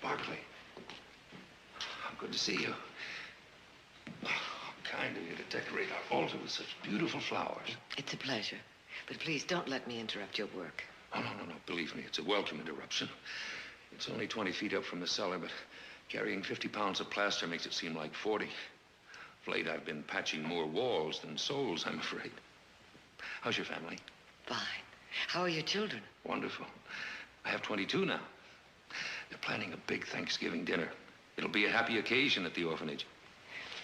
Barkley. How good to see you. How kind of you to decorate our altar with such beautiful flowers. It's a pleasure. But please don't let me interrupt your work. Oh, no. Believe me, it's a welcome interruption. It's only 20 feet up from the cellar, but carrying 50 pounds of plaster makes it seem like 40. Of late, I've been patching more walls than souls, I'm afraid. How's your family? Fine. How are your children? Wonderful. I have 22 now. They're planning a big Thanksgiving dinner. It'll be a happy occasion at the orphanage.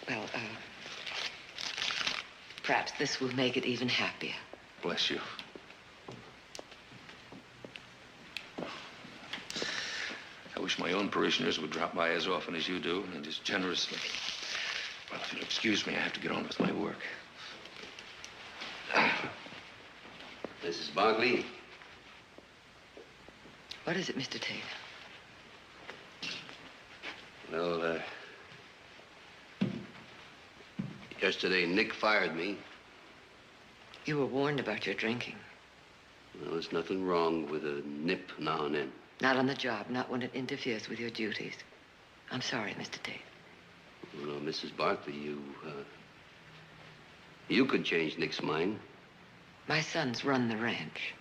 Well, perhaps this will make it even happier. Bless you. I wish my own parishioners would drop by as often as you do, and as generously. Well, if you'll excuse me, I have to get on with my work. Mrs. Barkley. What is it, Mr. Tate? Well, yesterday Nick fired me. You were warned about your drinking. Well, there's nothing wrong with a nip now and then. Not on the job, not when it interferes with your duties. I'm sorry, Mr. Tate. Well, Mrs. Barkley, you could change Nick's mind. My sons run the ranch.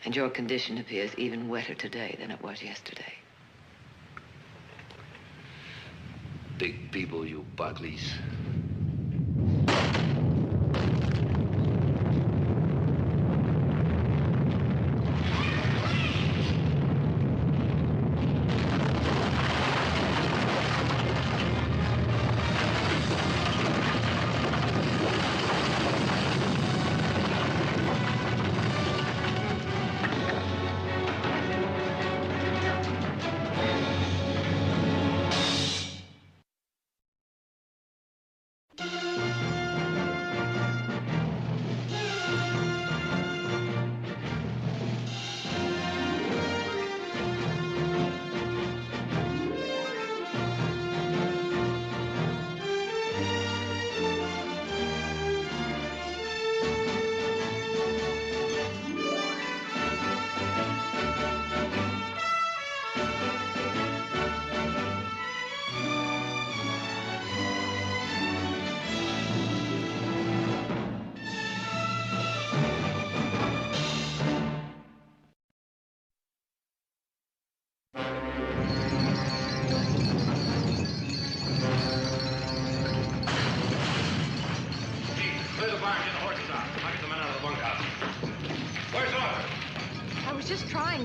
And your condition appears even wetter today than it was yesterday. Big people, you Barkleys.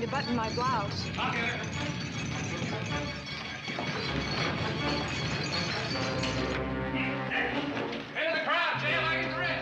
To button my blouse. I'll get it. Into the crowd, Jay, like it's red.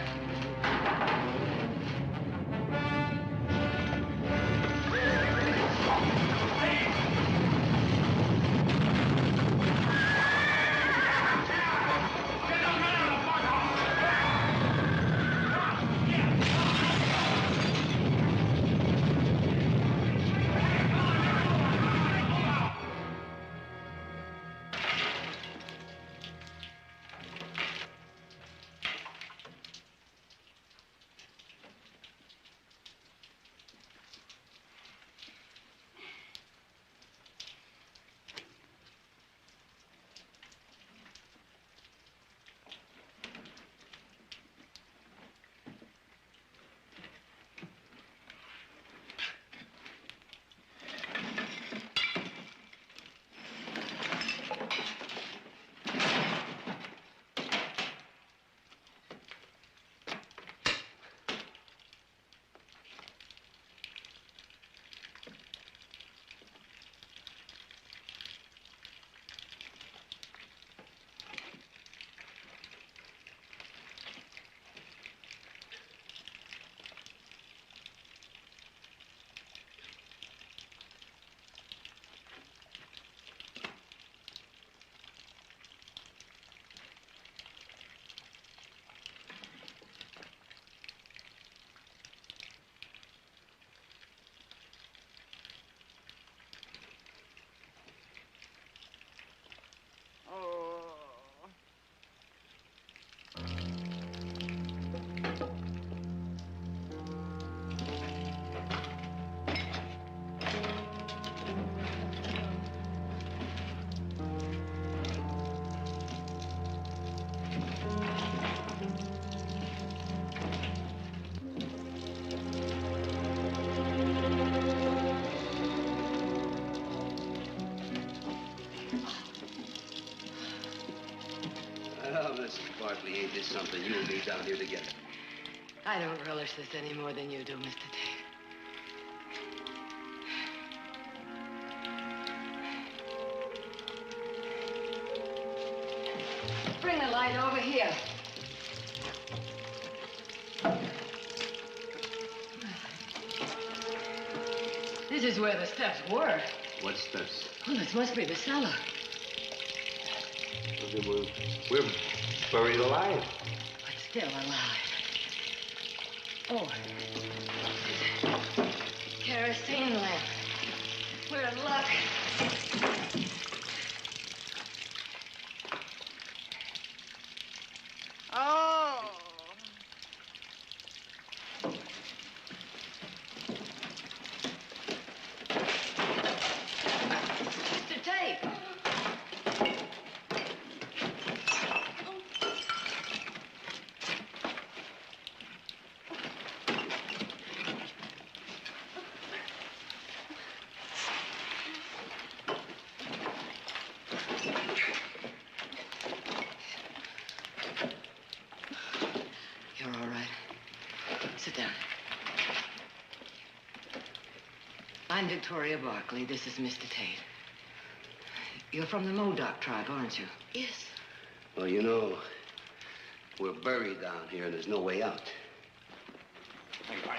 than you and me down here together. I don't relish this any more than you do, Mr. Tate. Bring the light over here. This is where the steps were. What steps? Well, this must be the cellar. We're buried alive. But still alive. Oh. Kerosene lamp. We're in luck. Oh. Mr. Tate. You're all right. Sit down. I'm Victoria Barkley. This is Mr. Tate. You're from the Modoc tribe, aren't you? Yes. Well, you know, we're buried down here and there's no way out. Hang on.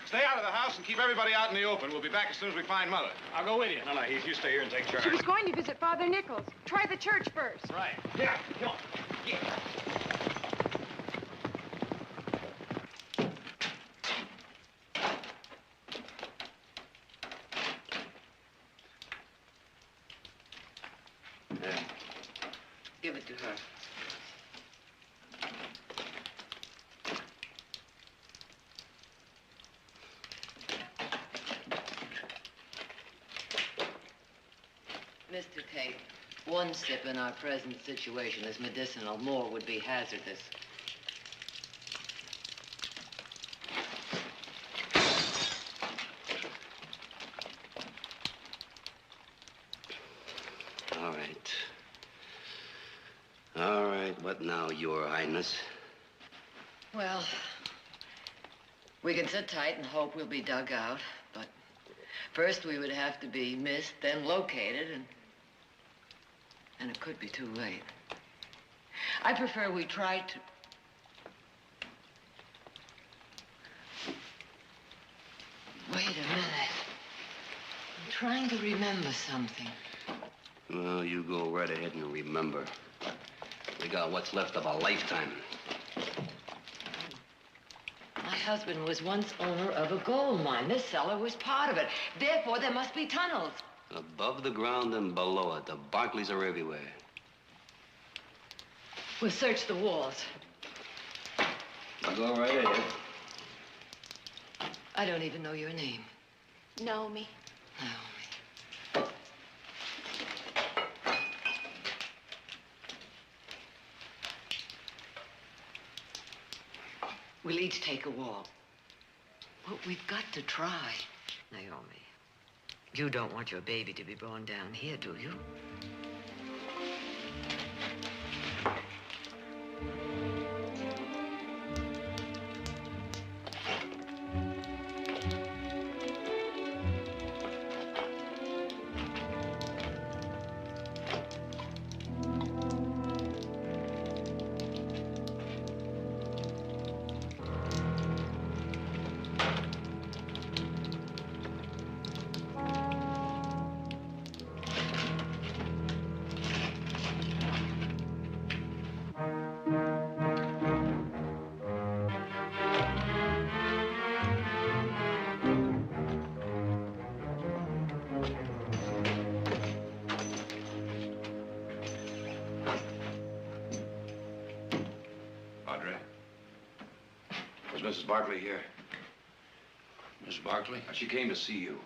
Stay out of the house and keep everybody out in the open. We'll be back as soon as we find Mother. I'll go with you. No, Heath, you stay here and take charge. She was going to visit Father Nichols. Try the church first. Right. Yeah, come on. Yeah. Give it to her. Mr. Tate, one sip in our present situation is medicinal. More would be hazardous. All right. All right, what now, Your Highness? Well, we can sit tight and hope we'll be dug out, but first we would have to be missed, then located, and it could be too late. I prefer we try to... Wait a minute. I'm trying to remember something. Well, you go right ahead and remember. We got what's left of a lifetime. My husband was once owner of a gold mine. This cellar was part of it. Therefore, there must be tunnels. Above the ground and below it, the Barclays are everywhere. We'll search the walls. You go right ahead. I don't even know your name. Naomi. Naomi. We'll each take a wall. But we've got to try. Naomi, you don't want your baby to be born down here, do you? Mrs. Barkley here? Miss Barkley? She came to see you.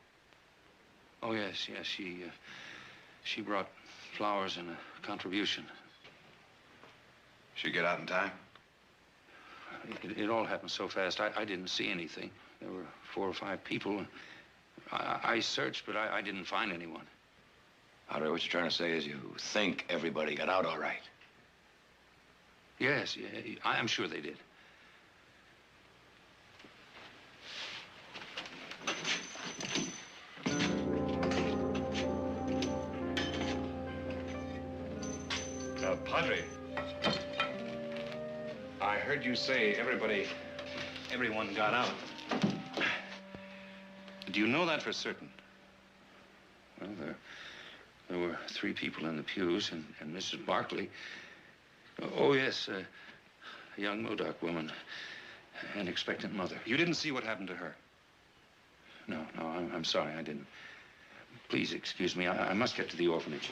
Oh, yes. She brought flowers and a contribution. She get out in time? It all happened so fast, I didn't see anything. There were 4 or 5 people. I searched, but I didn't find anyone. Audrey, what you're trying to say is you think everybody got out all right? Yes, yeah, I'm sure they did. Padre, I heard you say everyone got out. Do you know that for certain? Well, there were 3 people in the pews, and Mrs. Barkley. Oh, yes, a young Modoc woman, an expectant mother. You didn't see what happened to her? No, I'm sorry, I didn't. Please excuse me, I must get to the orphanage.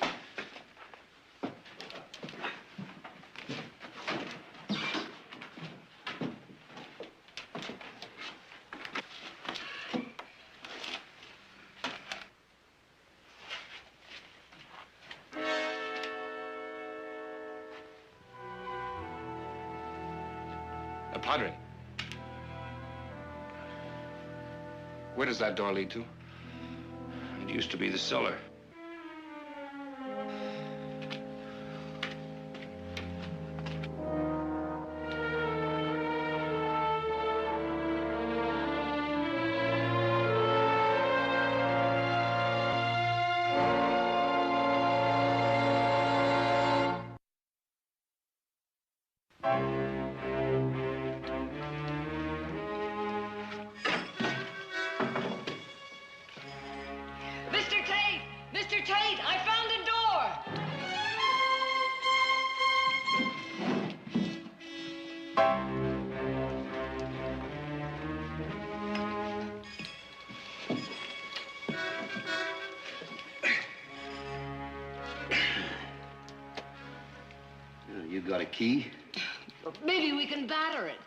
Padre, where does that door lead to? It used to be the cellar. Mr. Tate, I found a door! You got a key? Maybe we can batter it.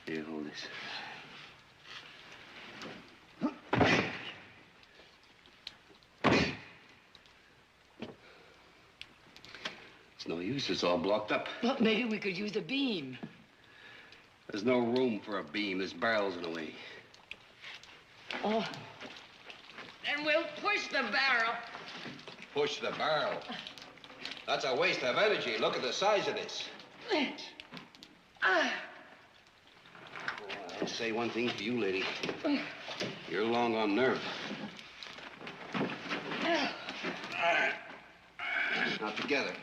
Here, hold this. It's no use. It's all blocked up. Well, maybe we could use a beam. There's no room for a beam. There's barrels in the way. Oh. Then we'll push the barrel. Push the barrel? That's a waste of energy. Look at the size of this. I'll say one thing for you, lady. You're long on nerve. Now together.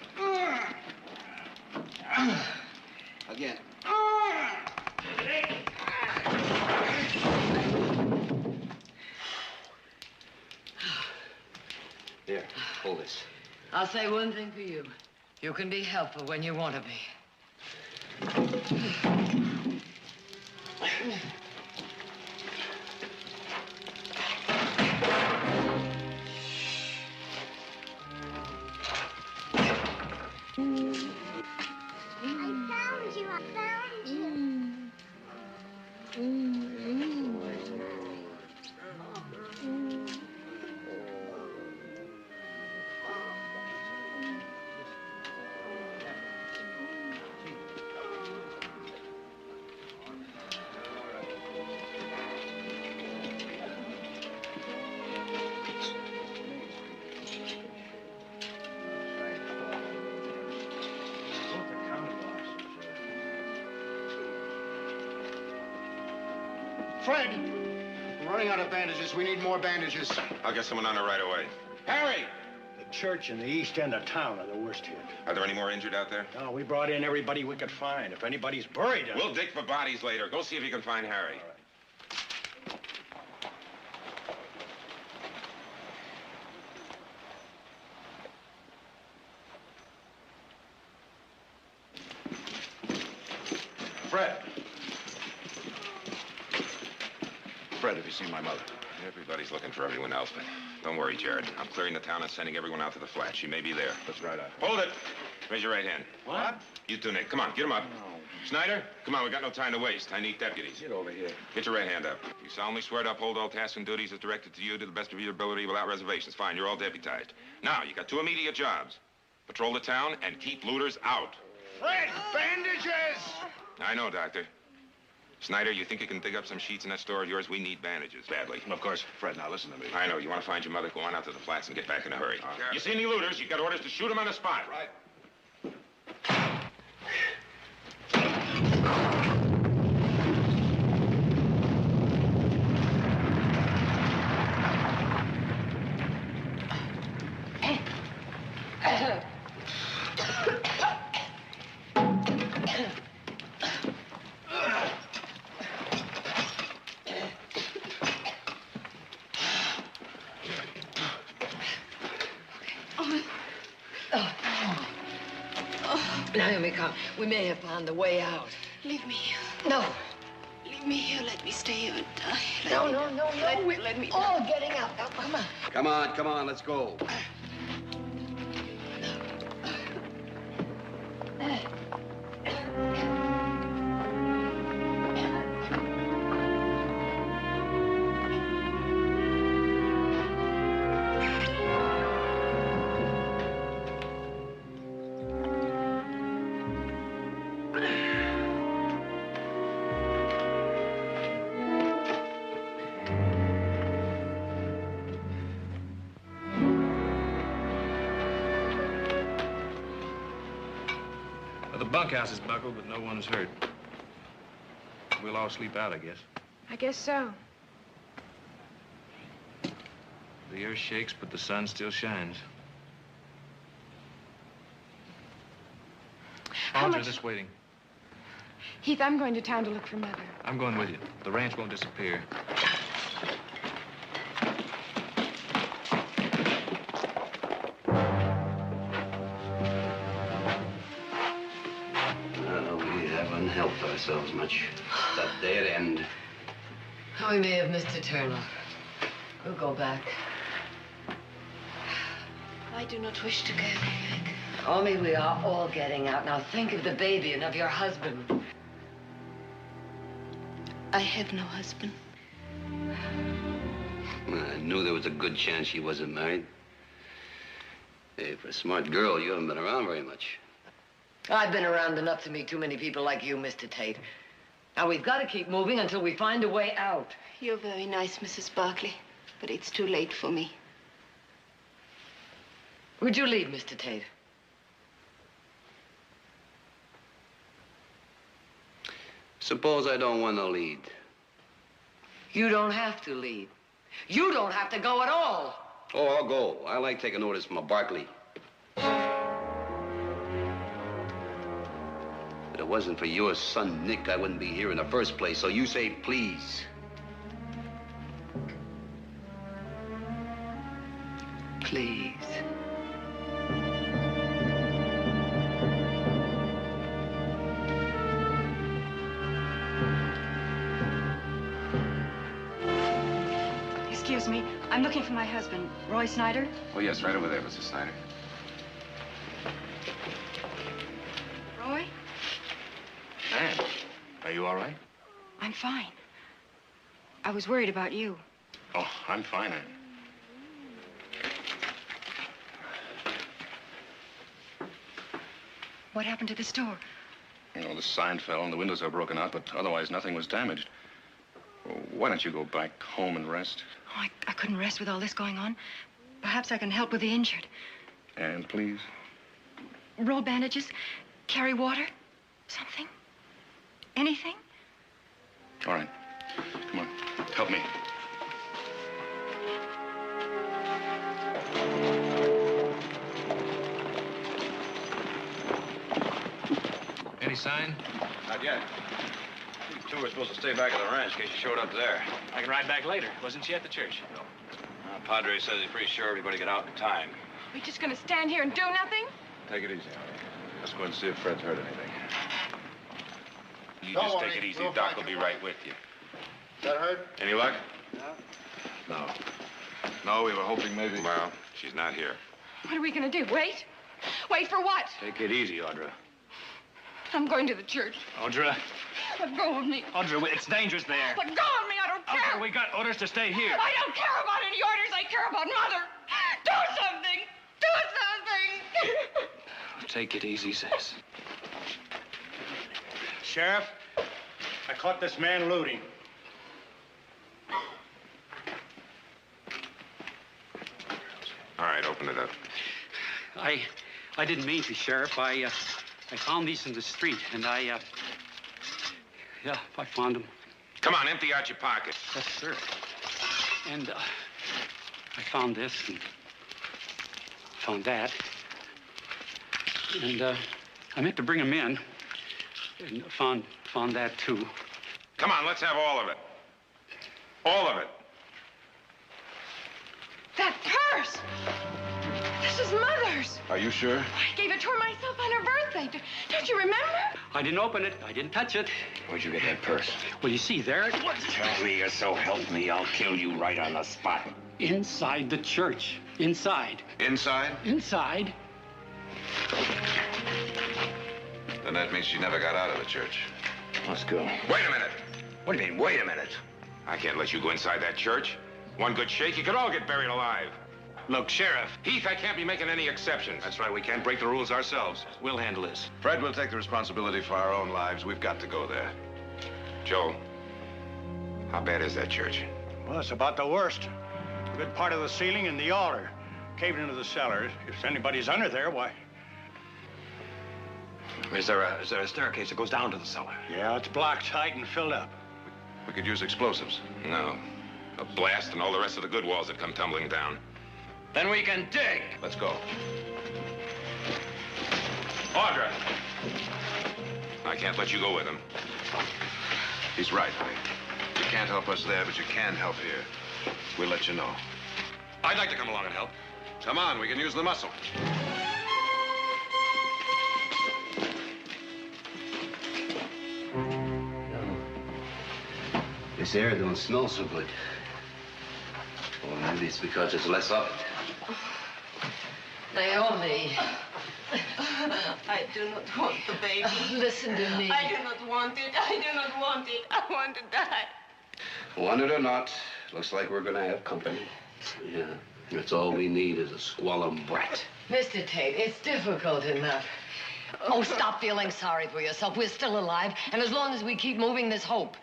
Again. Here, hold this. I'll say one thing for you. You can be helpful when you want to be. I found you. Fred! We're running out of bandages. We need more bandages. I'll get someone on it right away. Harry! The church and the east end of town are the worst hit. Are there any more injured out there? No, we brought in everybody we could find. If anybody's buried... We'll dig for bodies later. Go see if you can find Harry. All right. Fred! Fred, have you seen my mother? Everybody's looking for everyone else, but don't worry, Jared. I'm clearing the town and sending everyone out to the flat. She may be there. That's right. Hold it! Raise your right hand. What? You two, Nick. Come on, get him up. Snyder, come on, we got no time to waste. I need deputies. Get over here. Get your right hand up. You solemnly swear to uphold all tasks and duties as directed to you to the best of your ability without reservations. Fine, you're all deputized. Now, you got 2 immediate jobs. Patrol the town and keep looters out. Fred! Bandages! I know, Doctor. Snyder, you think you can dig up some sheets in that store of yours? We need bandages, badly. Of course. Fred, now listen to me. I know. You want to find your mother? Go on out to the flats and get back in a hurry. All right. You see any looters? You got orders to shoot them on the spot. Right. Naomi, come. We may have found the way out. Leave me here. No. Leave me here. Let me stay here and die. Let me all getting out. Now, come on. Come on, let's go. The bunkhouse is buckled, but no one's hurt. We'll all sleep out, I guess. I guess so. The earth shakes, but the sun still shines. Aldra's just waiting. Heath, I'm going to town to look for Mother. I'm going with you. The ranch won't disappear. We haven't helped ourselves much. That dead end. We may have missed a turn. We'll go back. I do not wish to go back. Omi, we are all getting out. Now think of the baby and of your husband. I have no husband. I knew there was a good chance she wasn't married. Hey, for a smart girl, you haven't been around very much. I've been around enough to meet too many people like you, Mr. Tate. Now, we've got to keep moving until we find a way out. You're very nice, Mrs. Barkley, but it's too late for me. Would you leave, Mr. Tate? Suppose I don't want to lead. You don't have to lead. You don't have to go at all. Oh, I'll go. I like taking orders from a Barkley. If it wasn't for your son, Nick, I wouldn't be here in the first place. So you say please. Please. Excuse me. I'm looking for my husband, Roy Snyder. Oh, yes, right over there, Mrs. Snyder. Roy? Anne, are you all right? I'm fine. I was worried about you. Oh, I'm fine, Anne. What happened to the store? You know, the sign fell and the windows are broken out, but otherwise nothing was damaged. Well, why don't you go back home and rest? Oh, I couldn't rest with all this going on. Perhaps I can help with the injured. And please? Roll bandages, carry water, something, anything. All right. Come on, help me. Any sign? Not yet. These two were supposed to stay back at the ranch in case you showed up there. I can ride back later. Wasn't she at the church? No. Padre says he's pretty sure everybody get out in time. We're just going to stand here and do nothing? Take it easy, Harry. Let's go and see if Fred's heard anything. You Don't just worry. take it easy. We'll Doc find will be you. right with you. That hurt? Any luck? No. No, we were hoping maybe... Well, she's not here. What are we going to do? Wait? Wait for what? Take it easy, Audra. I'm going to the church. Audra. Let go of me. Audra, it's dangerous there. Let go of me. I don't care. Audra, we got orders to stay here. I don't care about any orders. I care about Mother. Do something. Do something. Take it easy, sis. Sheriff, I caught this man looting. All right, open it up. I didn't mean to, Sheriff. I found these in the street, and yeah, I found them. Come on, empty out your pocket. Yes, sir. And I found this and found that. And I meant to bring them in, and found that too. Come on, let's have all of it. All of it. That purse. The Teresa's mother's. Are you sure? I gave it to her myself on her birthday. Don't you remember? I didn't open it. I didn't touch it. Where'd you get that purse? Well, you see, there it was. Tell me you're so help me, I'll kill you right on the spot. Inside the church. Inside. Inside? Inside. Then that means she never got out of the church. Let's go. Wait a minute. What do you mean, wait a minute? I can't let you go inside that church. One good shake, you could all get buried alive. Look, Sheriff. Heath, I can't be making any exceptions. That's right, we can't break the rules ourselves. We'll handle this. Fred will take the responsibility for our own lives. We've got to go there. Joe, how bad is that church? Well, it's about the worst. A good part of the ceiling and the altar caved into the cellar. If anybody's under there, why? Is there a staircase that goes down to the cellar? Yeah, it's blocked tight and filled up. We could use explosives. No. A blast and all the rest of the good walls that come tumbling down. Then we can dig. Let's go. Audra! I can't let you go with him. He's right, honey. You can't help us there, but you can help here. We'll let you know. I'd like to come along and help. Come on, we can use the muscle. This air don't smell so good. Or maybe it's because there's less of it. Naomi. I do not want the baby. Listen to me. I do not want it. I do not want it. I want to die. Want it or not, looks like we're gonna have company. Yeah, that's all we need is a squalum brat. Mr. Tate, it's difficult enough. Oh, stop feeling sorry for yourself. We're still alive, and as long as we keep moving, there's hope.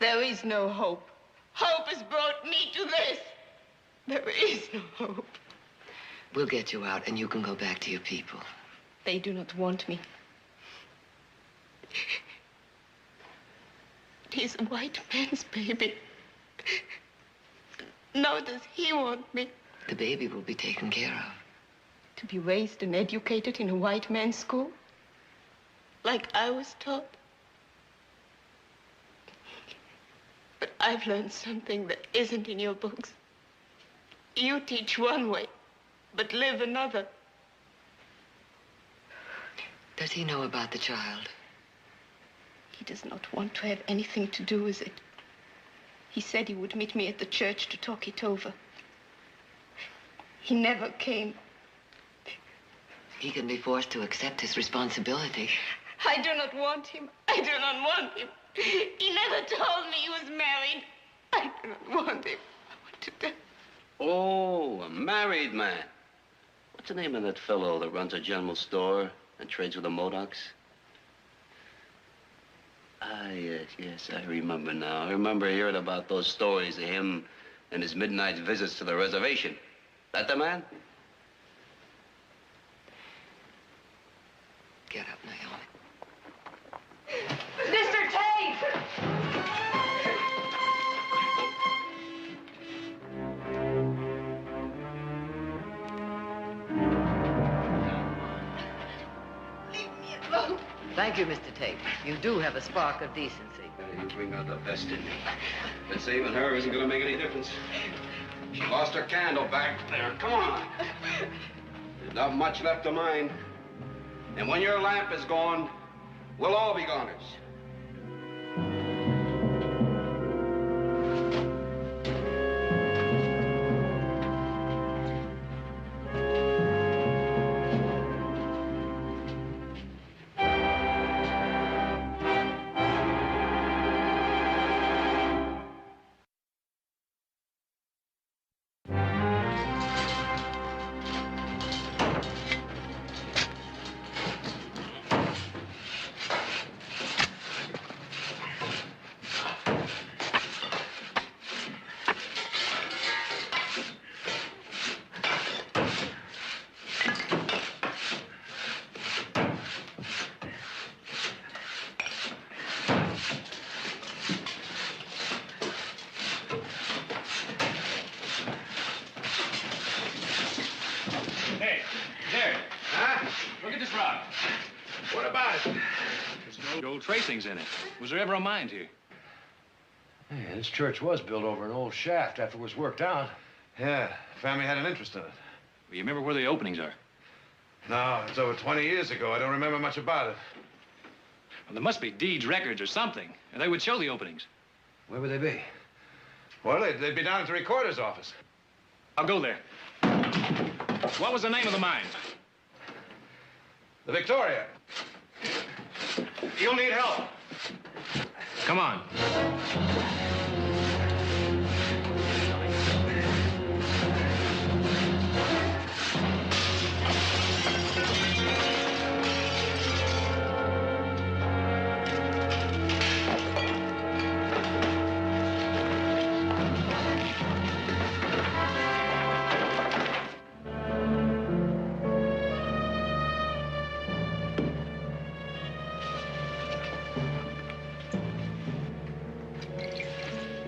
There is no hope. Hope has brought me to this. There is no hope. We'll get you out, and you can go back to your people. They do not want me. He's a white man's baby. Now does he want me? The baby will be taken care of. To be raised and educated in a white man's school? Like I was taught? But I've learned something that isn't in your books. You teach one way, but live another. Does he know about the child? He does not want to have anything to do with it. He said he would meet me at the church to talk it over. He never came. He can be forced to accept his responsibility. I do not want him. I do not want him. He never told me he was married. I do not want him. I want to die. Oh, a married man. What's the name of that fellow that runs a general store and trades with the Modocs? Ah, yes, I remember now. I remember hearing about those stories of him and his midnight visits to the reservation. That the man? Get up, Naomi. Mr. Tate! Leave me alone. Thank you, Mr. Tate. You do have a spark of decency. You bring out the best in me. But saving her isn't going to make any difference. She lost her candle back there. Come on. There's not much left of mine. And when your lamp is gone, we'll all be goners. Hey, there. Huh? Look at this rock. What about it? There's no old tracings in it. Was there ever a mine here? Yeah, this church was built over an old shaft after it was worked out. Yeah, family had an interest in it. You remember where the openings are? No, it's over 20 years ago. I don't remember much about it. Well, there must be deeds, records, or something. And they would show the openings. Where would they be? Well, they'd be down at the recorder's office. I'll go there. What was the name of the mine? The Victoria. You'll need help. Come on.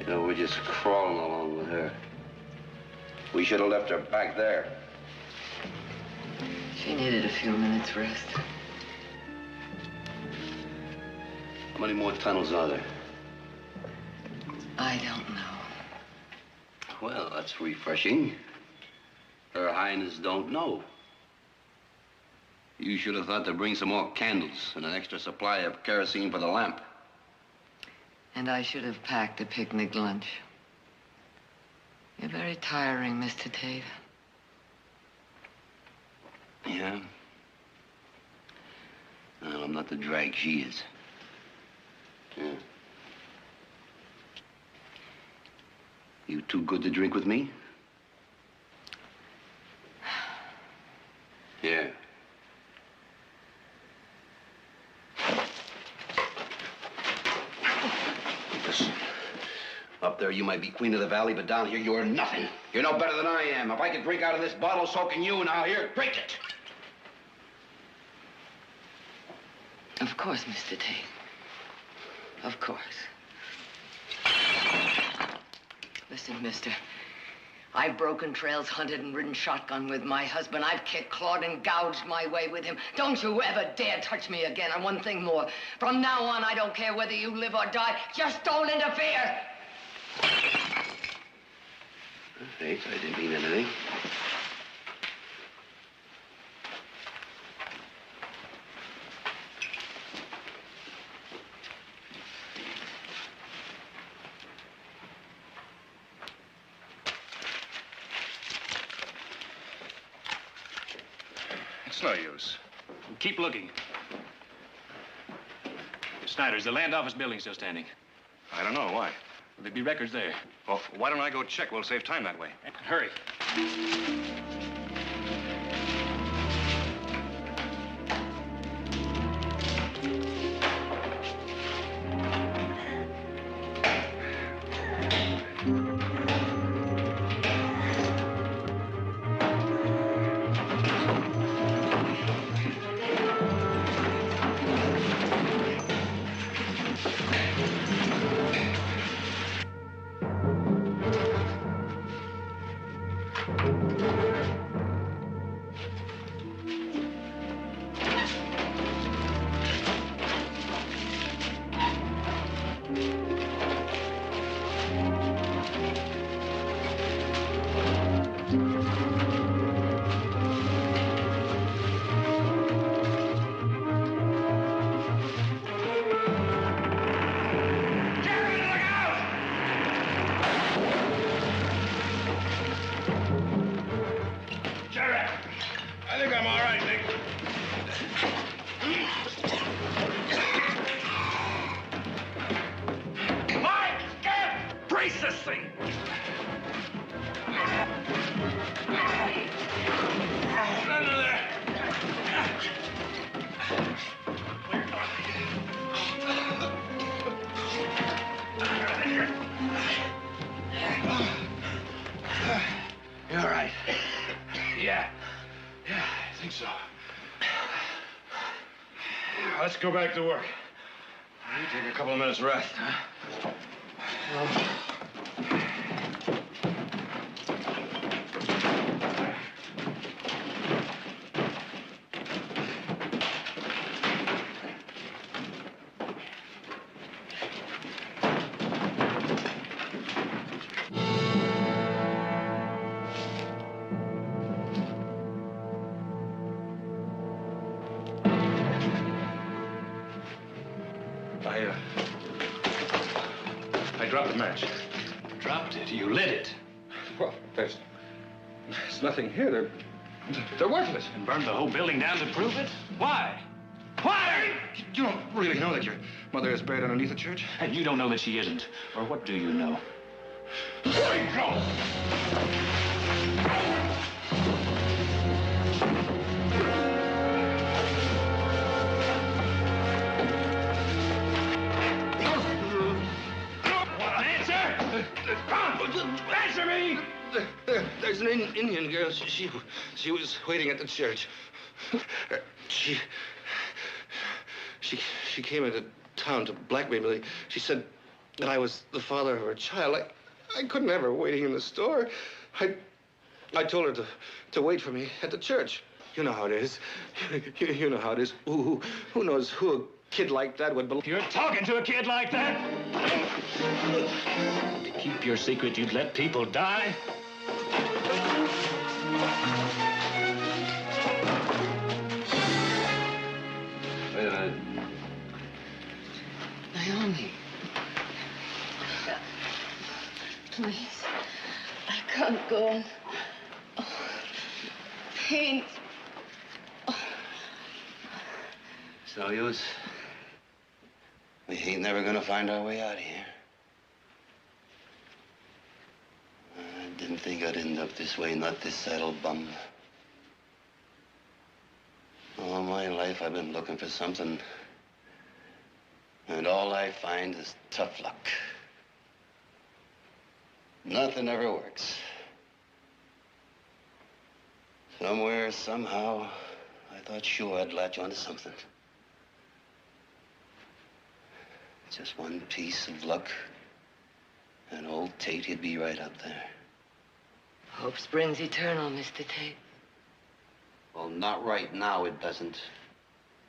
We're just crawling along with her. We should have left her back there. She needed a few minutes rest. How many more tunnels are there? I don't know. Well, that's refreshing. Her Highness don't know. You should have thought to bring some more candles and an extra supply of kerosene for the lamp. And I should have packed a picnic lunch. You're very tiring, Mr. Tate. Yeah? Well, I'm not the drag she is. Yeah. You too good to drink with me? Yeah. Listen, up there you might be queen of the valley, but down here you're nothing. You're no better than I am. If I could drink out of this bottle, so can you. Now, here, drink it. Of course, Mr. Tate. Of course. Listen, mister. I've broken trails, hunted and ridden shotgun with my husband. I've kicked, clawed, and gouged my way with him. Don't you ever dare touch me again. And one thing more. From now on, I don't care whether you live or die. Just don't interfere. Thanks, I didn't mean anything. It's no use. Keep looking. Snyder's, the land office building still standing. I don't know. Why? There'd be records there. Well, why don't I go check? We'll save time that way. Hurry. You all right? Yeah. Yeah, I think so. Let's go back to work. You take a couple of minutes rest, huh? I dropped the match. Dropped it. You lit it. Well, there's nothing here. They're worthless. And burned the whole building down to prove it? Why? Why? You don't really know that your mother is buried underneath the church? And you don't know that she isn't. Or what do you know? Answer me! There's an Indian girl. She was waiting at the church. She came into town to blackmail me. She said that I was the father of her child. I couldn't have her waiting in the store. I told her to wait for me at the church. You know how it is. You know how it is. Who knows who a kid like that would believe? You're talking to a kid like that? To keep your secret, you'd let people die? Wait a minute. Naomi. Please. I can't go on. Oh, pain. It's no use. We ain't never gonna find our way out of here. I didn't think I'd end up this way, not this saddle bum. All my life I've been looking for something, and all I find is tough luck. Nothing ever works. Somewhere, somehow, I thought sure I'd latch onto something. Just one piece of luck, and old Tate, he'd be right up there. Hope springs eternal, Mr. Tate. Well, not right now, it doesn't.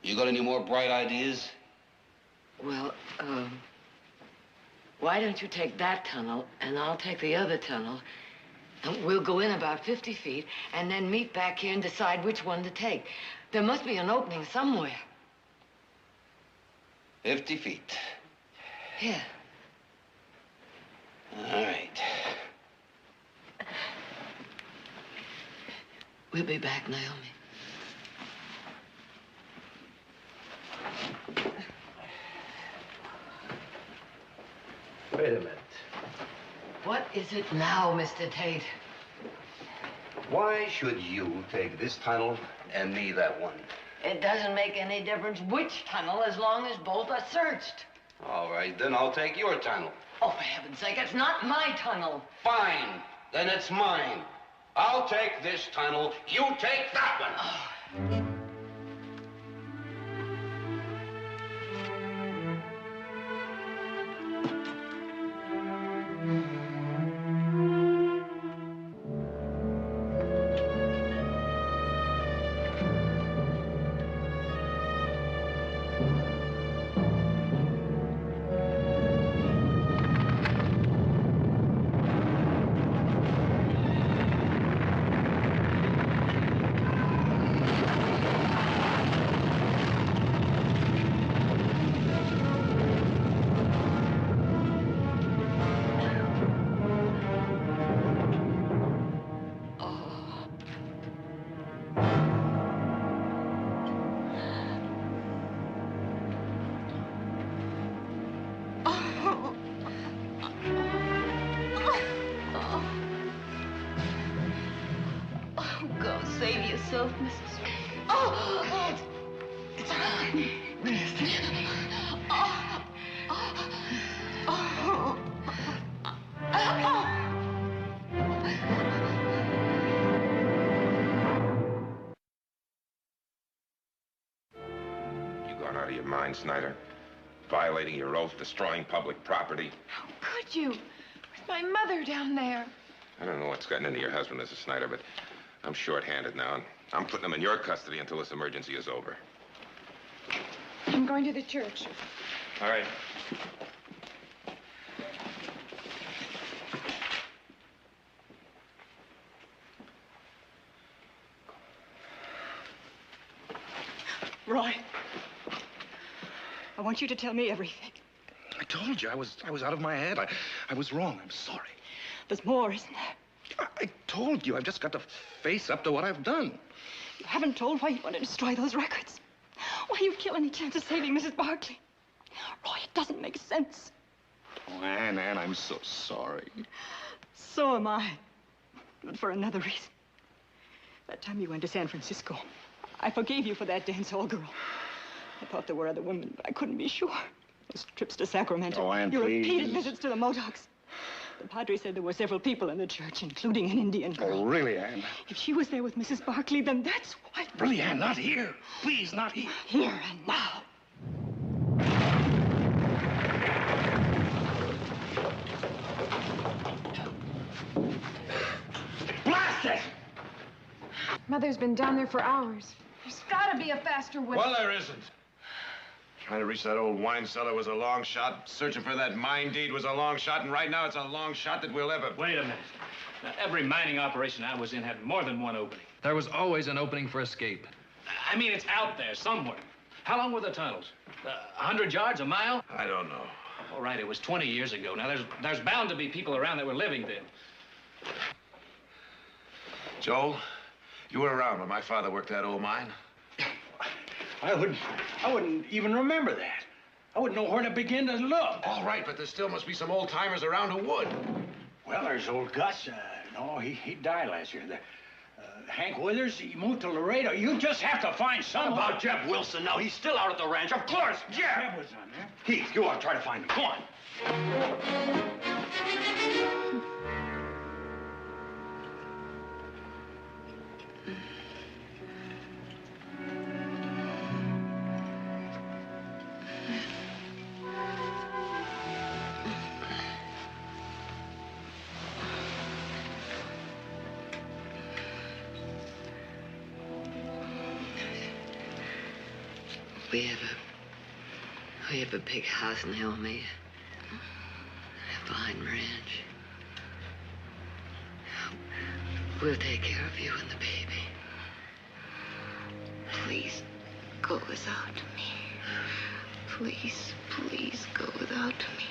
You got any more bright ideas? Well, why don't you take that tunnel, and I'll take the other tunnel, and we'll go in about 50 feet, and then meet back here and decide which one to take. There must be an opening somewhere. 50 feet. Yeah. All right. We'll be back, Naomi. Wait a minute. What is it now, Mr. Tate? Why should you take this tunnel and me that one? It doesn't make any difference which tunnel as long as both are searched. All right, then I'll take your tunnel. Oh, for heaven's sake, it's not my tunnel. Fine, then it's mine. I'll take this tunnel, you take that one. Save yourself, Mrs. You gone out of your mind, Snyder? Violating your oath, destroying public property. How could you? With my mother down there. I don't know what's gotten into your husband, Mrs. Snyder, but I'm short-handed now, and I'm putting him in your custody until this emergency is over. I'm going to the church. All right. Roy, I want you to tell me everything. I told you I was out of my head. I was wrong. I'm sorry. There's more, isn't there? I told you. I've just got to face up to what I've done. You haven't told why you want to destroy those records. Why you'd kill any chance of saving Mrs. Barkley. Roy, it doesn't make sense. Oh, Anne, I'm so sorry. So am I. But for another reason. That time you went to San Francisco, I forgave you for that dance hall girl. I thought there were other women, but I couldn't be sure. Those trips to Sacramento. Oh, Anne, your please. repeated visits to the Modocs. The padre said there were several people in the church, including an Indian girl. Oh, really, Anne? If she was there with Mrs. Barkley, then that's why... Really, Anne, not here. Please, not here. Here and now. Blast it! Mother's been down there for hours. There's got to be a faster way. Well, there isn't. Trying to reach that old wine cellar was a long shot. Searching for that mine deed was a long shot. And right now, it's a long shot that we'll ever... Wait a minute. Now, every mining operation I was in had more than one opening. There was always an opening for escape. I mean, it's out there somewhere. How long were the tunnels? 100 yards, a mile? I don't know. All right, it was 20 years ago. Now, there's bound to be people around that were living then. Joel, you were around when my father worked that old mine. I wouldn't even remember that. I wouldn't know where to begin to look. All right, but there still must be some old-timers around who would. Well, there's old Gus. No, he died last year. Hank Withers, he moved to Laredo. You just have to find someone. What about Jeff Wilson now? He's still out at the ranch. Of course, Jeff! Jeff was on there. Heath, you ought to try to find him. Go on. We have a big house in Hillmead. A fine ranch. We'll take care of you and the baby. Please go without me. Please, please go without me.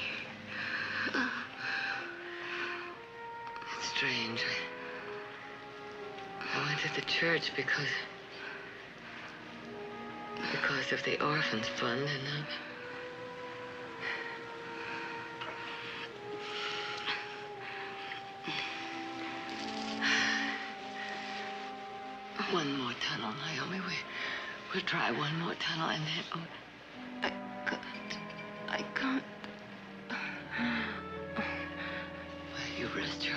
It's strange. I went to the church because of the orphans fund, and one more tunnel, Naomi. We'll try one more tunnel, and then I can't. Well, you rest your.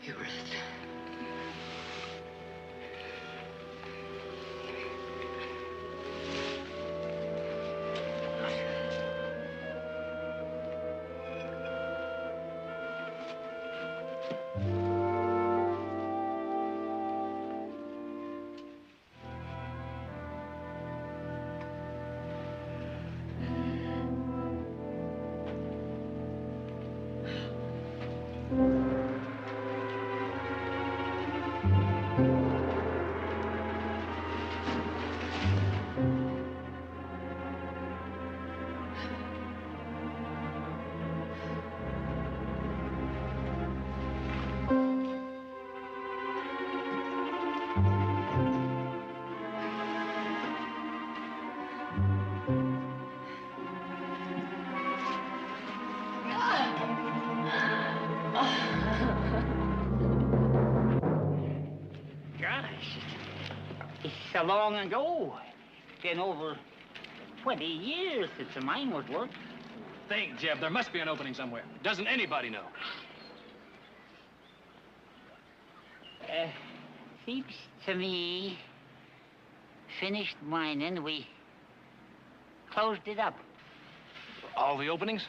You rest. So long ago. It's been over 20 years since the mine was worked. Think, Jeb, there must be an opening somewhere. Doesn't anybody know? Seems to me, finished mining, we closed it up. All the openings?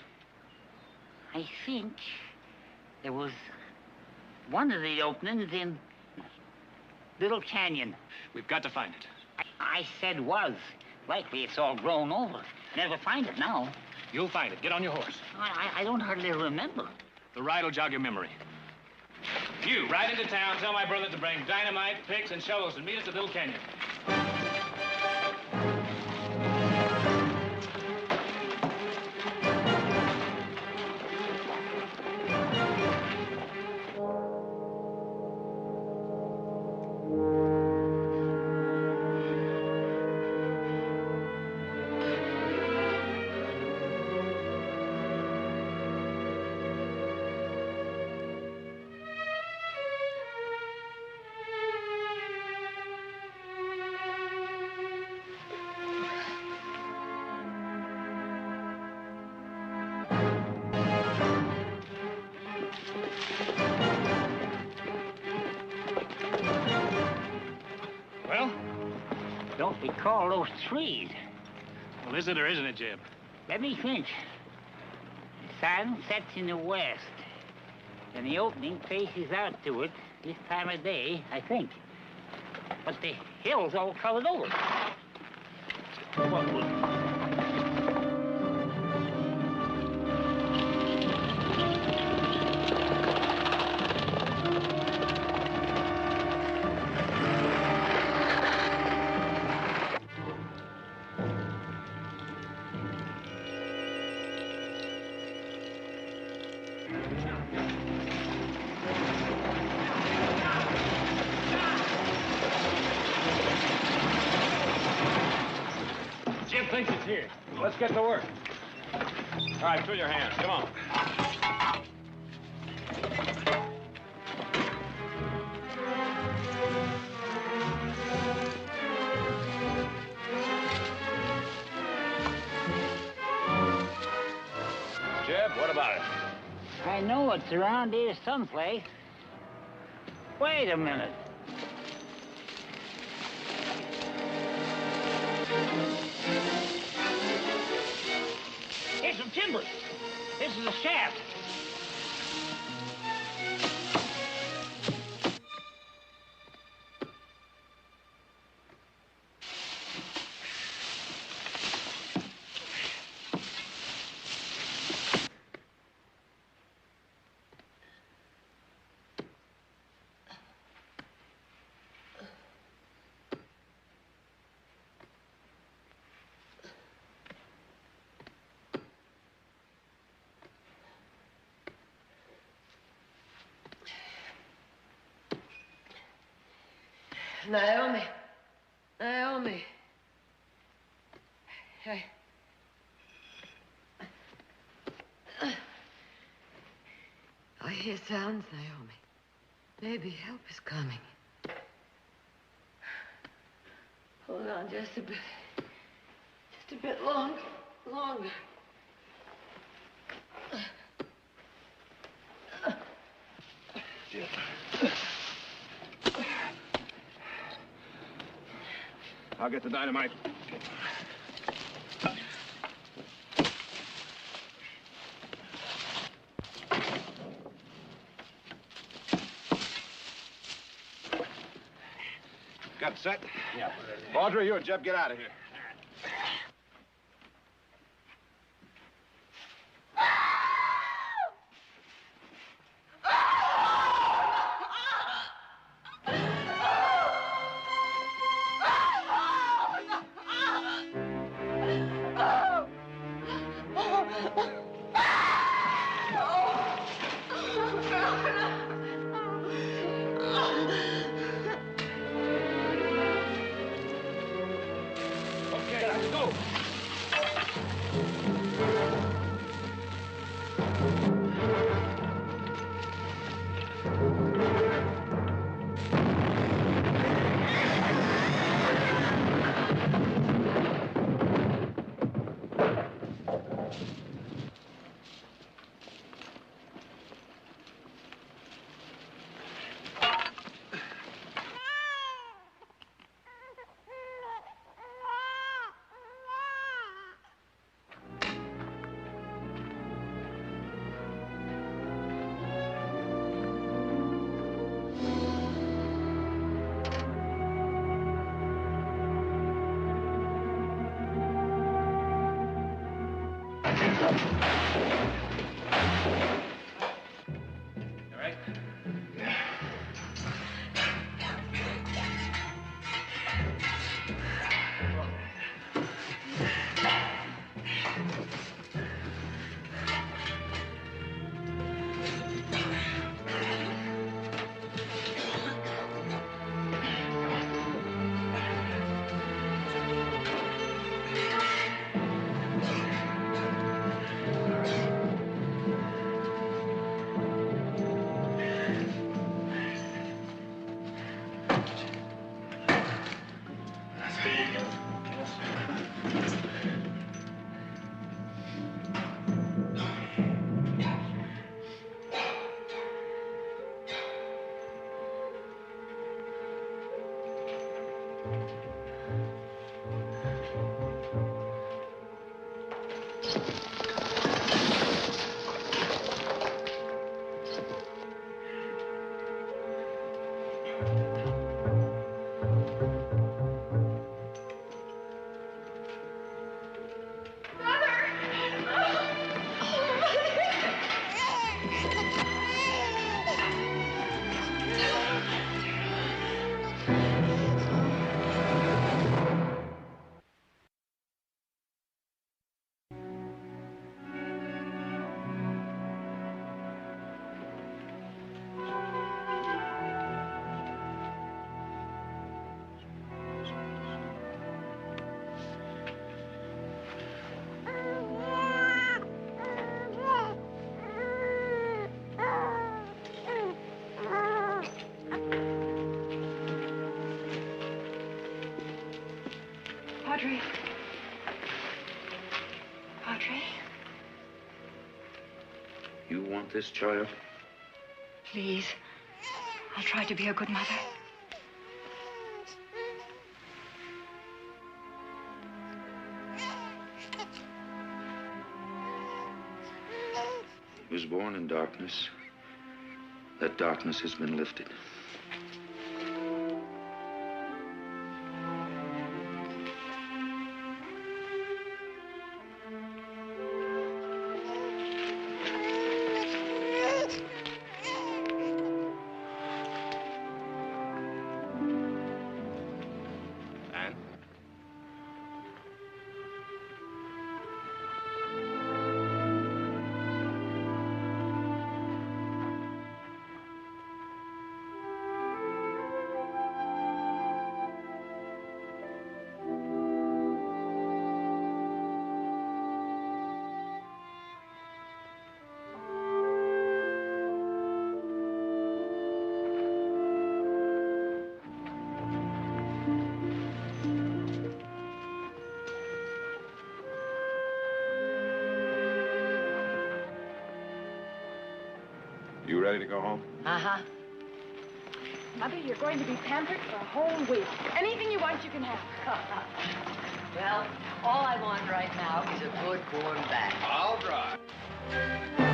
I think there was one of the openings in Little Canyon. We've got to find it. I said was. Likely it's all grown over. Never find it now. You'll find it. Get on your horse. I don't hardly remember. The ride will jog your memory. You, ride into town, tell my brother to bring dynamite, picks, and shovels and meet us at Little Canyon. they call those trees? Well, is it or isn't it, Jeb? Let me think. The sun sets in the west, and the opening faces out to it this time of day, I think. But the hill's all covered over. Jeb thinks it's here. Let's get to work. All right, fill your hands. Come on. Jeb, what about it? I know it's around here someplace. Wait a minute. Here's some timber. This is a shaft. Naomi. Naomi. Hey. I hear sounds, Naomi. Maybe help is coming. Hold on just a bit. Just a bit longer. I'll get the dynamite. Got it set? Yeah. Audrey, you and Jeb, get out of here. All right? Andre, You want this child? please. I'll try to be a good mother. He was born in darkness. That darkness has been lifted. You ready to go home? Uh-huh. Mother, you're going to be pampered for a whole week. Anything you want, you can have. Well, all I want right now is a good warm bath. I'll drive.